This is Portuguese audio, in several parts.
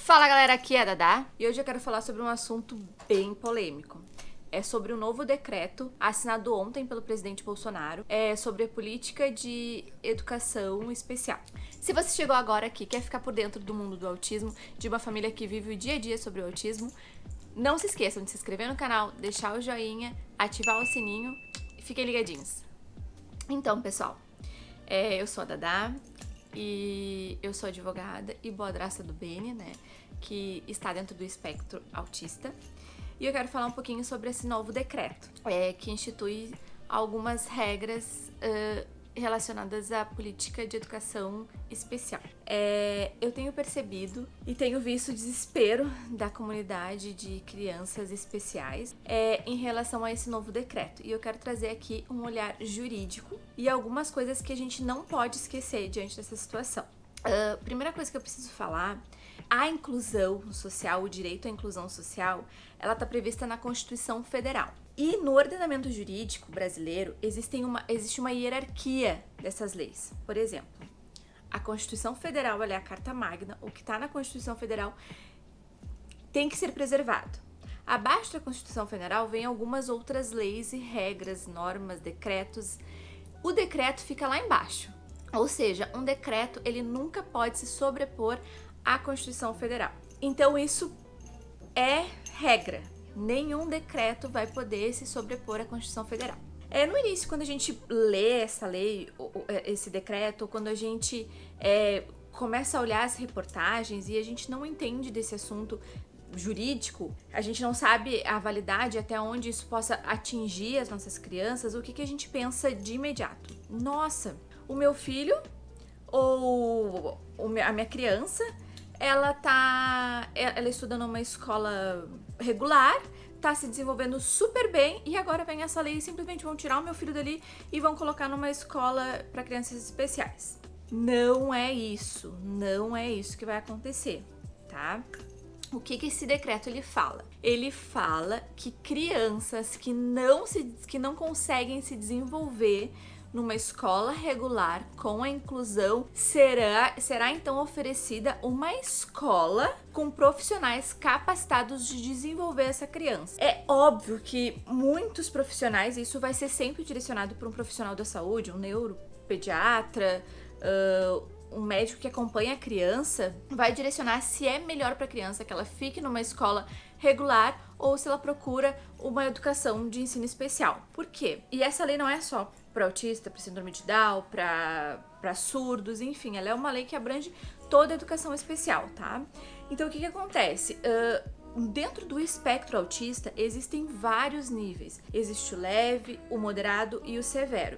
Fala galera, aqui é a Dadá e hoje eu quero falar sobre um assunto bem polêmico. É sobre o novo decreto assinado ontem pelo presidente Bolsonaro, sobre a política de educação especial. Se você chegou agora aqui e quer ficar por dentro do mundo do autismo, de uma família que vive o dia a dia sobre o autismo, não se esqueçam de se inscrever no canal, deixar o joinha, ativar o sininho e fiquem ligadinhos. Então, pessoal, eu sou a Dadá e eu sou advogada e boadraça do Beni, né, que está dentro do espectro autista. E eu quero falar um pouquinho sobre esse novo decreto, que institui algumas regras relacionadas à política de educação especial. Eu tenho percebido e tenho visto o desespero da comunidade de crianças especiais em relação a esse novo decreto. E eu quero trazer aqui um olhar jurídico e algumas coisas que a gente não pode esquecer diante dessa situação. Primeira coisa que eu preciso falar, a inclusão social, o direito à inclusão social, ela está prevista na Constituição Federal. E no ordenamento jurídico brasileiro existe uma hierarquia dessas leis. Por exemplo, a Constituição Federal, ela é a Carta Magna, o que está na Constituição Federal tem que ser preservado. Abaixo da Constituição Federal vem algumas outras leis e regras, normas, decretos. O decreto fica lá embaixo. Ou seja, um decreto ele nunca pode se sobrepor à Constituição Federal. Então isso é regra. Nenhum decreto vai poder se sobrepor à Constituição Federal. No início, quando a gente lê essa lei, esse decreto, quando a gente começa a olhar as reportagens e a gente não entende desse assunto jurídico, a gente não sabe a validade até onde isso possa atingir as nossas crianças, o que a gente pensa de imediato? Nossa, o meu filho ou a minha criança, ela estuda numa escola regular, tá se desenvolvendo super bem e agora vem essa lei e simplesmente vão tirar o meu filho dali e vão colocar numa escola para crianças especiais. Não é isso que vai acontecer, tá? O que esse decreto ele fala? Ele fala que crianças que não conseguem se desenvolver numa escola regular com a inclusão, será então oferecida uma escola com profissionais capacitados de desenvolver essa criança. É óbvio que muitos profissionais, isso vai ser sempre direcionado para um profissional da saúde, um neuropediatra, um médico que acompanha a criança, vai direcionar se é melhor para a criança que ela fique numa escola regular ou se ela procura uma educação de ensino especial. Por quê? E essa lei não é só para autista, para síndrome de Down, para surdos, enfim, ela é uma lei que abrange toda a educação especial, tá? Então, o que acontece? Dentro do espectro autista, existem vários níveis. Existe o leve, o moderado e o severo.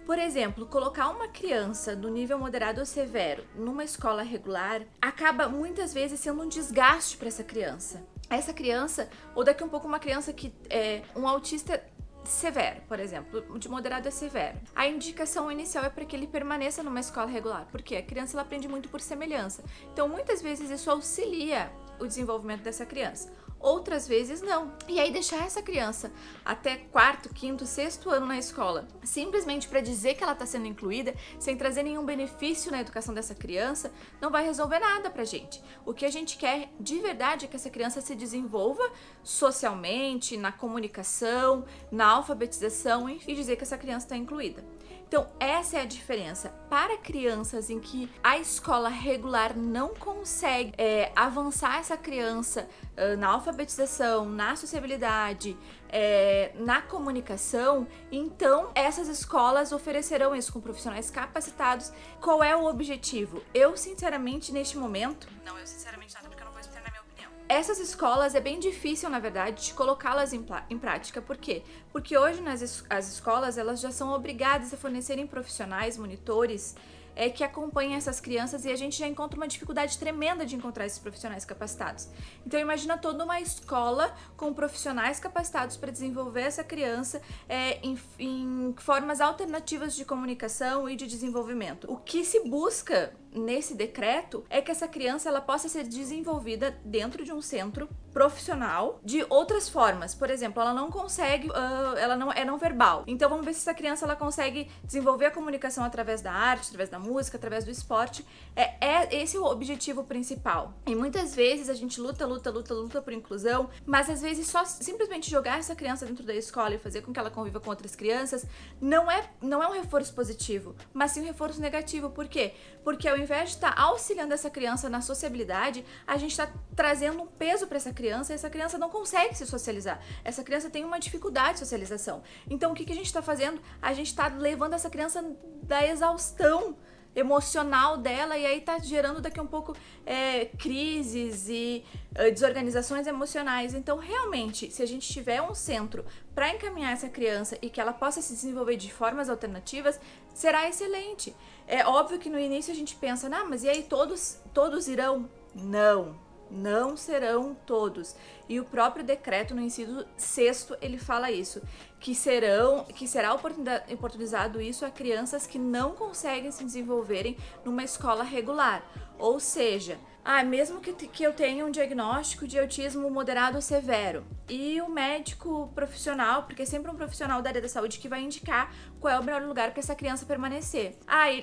Por exemplo, colocar uma criança do nível moderado ou severo numa escola regular acaba muitas vezes sendo um desgaste para essa criança. Essa criança, ou daqui a um pouco uma criança que é um autista severo, por exemplo, de moderado a severo. A indicação inicial é para que ele permaneça numa escola regular, porque a criança ela aprende muito por semelhança. Então, muitas vezes isso auxilia o desenvolvimento dessa criança. Outras vezes não. E aí deixar essa criança até quarto, quinto, sexto ano na escola, simplesmente para dizer que ela está sendo incluída, sem trazer nenhum benefício na educação dessa criança, não vai resolver nada pra gente. O que a gente quer de verdade é que essa criança se desenvolva socialmente, na comunicação, na alfabetização, enfim, dizer que essa criança está incluída. Então, essa é a diferença. Para crianças em que a escola regular não consegue avançar essa criança na alfabetização, na sociabilidade, na comunicação, então essas escolas oferecerão isso com profissionais capacitados. Qual é o objetivo? Eu, sinceramente, neste momento... Não, eu sinceramente nada, porque eu não vou explicar na minha opinião. Essas escolas é bem difícil, na verdade, de colocá-las em prática. Por quê? Porque hoje as escolas elas já são obrigadas a fornecerem profissionais, monitores, que acompanhem essas crianças e a gente já encontra uma dificuldade tremenda de encontrar esses profissionais capacitados. Então imagina toda uma escola com profissionais capacitados para desenvolver essa criança em formas alternativas de comunicação e de desenvolvimento. O que se busca nesse decreto é que essa criança ela possa ser desenvolvida dentro de um centro profissional de outras formas. Por exemplo, ela não consegue, ela não é não verbal. Então vamos ver se essa criança ela consegue desenvolver a comunicação através da arte, através da música, através do esporte. Esse é o objetivo principal. E muitas vezes a gente luta por inclusão, mas às vezes só simplesmente jogar essa criança dentro da escola e fazer com que ela conviva com outras crianças não é um reforço positivo, mas sim um reforço negativo. Por quê? Porque ao invés de estar auxiliando essa criança na sociabilidade, a gente está trazendo um peso para essa criança e essa criança não consegue se socializar. Essa criança tem uma dificuldade de socialização. Então o que a gente está fazendo? A gente está levando essa criança da exaustão emocional dela e aí tá gerando daqui a um pouco crises e desorganizações emocionais. Então realmente, se a gente tiver um centro para encaminhar essa criança e que ela possa se desenvolver de formas alternativas, será excelente. É óbvio que no início a gente pensa, mas e aí todos irão? Não serão todos. E o próprio decreto no inciso 6º, ele fala isso, que será oportunizado isso a crianças que não conseguem se desenvolverem numa escola regular. Ou seja, mesmo que eu tenha um diagnóstico de autismo moderado ou severo e o médico profissional, porque é sempre um profissional da área da saúde que vai indicar qual é o melhor lugar para essa criança permanecer.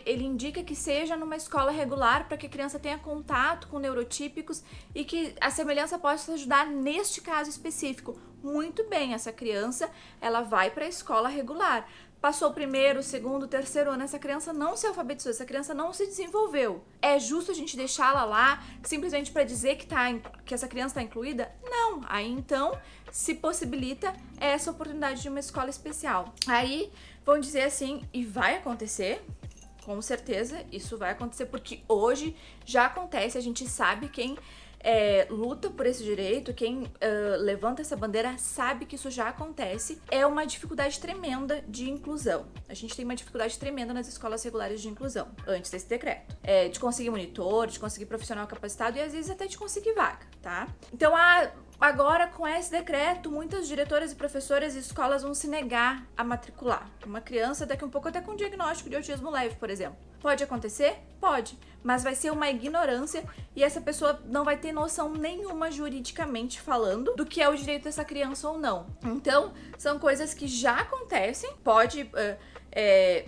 Ele indica que seja numa escola regular para que a criança tenha contato com neurotípicos e que a semelhança possa ajudar neste caso específico. Muito bem, essa criança ela vai para a escola regular. Passou o primeiro, segundo, terceiro ano, essa criança não se alfabetizou, essa criança não se desenvolveu. É justo a gente deixá-la lá simplesmente para dizer que essa criança está incluída? Não. Aí então se possibilita essa oportunidade de uma escola especial. Aí vão dizer assim, e vai acontecer, com certeza isso vai acontecer, porque hoje já acontece, a gente sabe quem luta por esse direito, quem levanta essa bandeira sabe que isso já acontece. É uma dificuldade tremenda de inclusão. A gente tem uma dificuldade tremenda nas escolas regulares de inclusão, antes desse decreto. De conseguir monitor, de conseguir profissional capacitado e às vezes até de conseguir vaga, tá? Então, agora com esse decreto, muitas diretoras e professoras e escolas vão se negar a matricular uma criança daqui a um pouco até com diagnóstico de autismo leve, por exemplo. Pode acontecer? Pode, mas vai ser uma ignorância e essa pessoa não vai ter noção nenhuma juridicamente falando do que é o direito dessa criança ou não. Então, são coisas que já acontecem, pode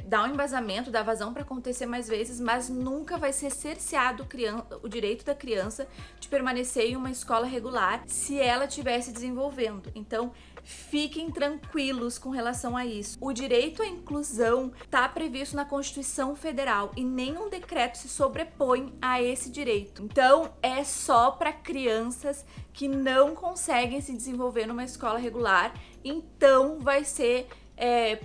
dar um embasamento, dar vazão para acontecer mais vezes, mas nunca vai ser cerceado o direito da criança de permanecer em uma escola regular se ela estiver se desenvolvendo. Então, fiquem tranquilos com relação a isso. O direito à inclusão está previsto na Constituição Federal e nenhum decreto se sobrepõe a esse direito. Então, é só para crianças que não conseguem se desenvolver numa escola regular. Então, vai ser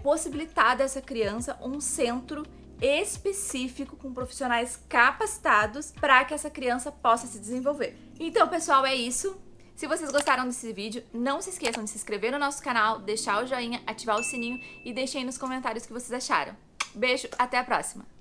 possibilitada a essa criança um centro específico com profissionais capacitados para que essa criança possa se desenvolver. Então, pessoal, é isso. Se vocês gostaram desse vídeo, não se esqueçam de se inscrever no nosso canal, deixar o joinha, ativar o sininho e deixem aí nos comentários o que vocês acharam. Beijo, até a próxima!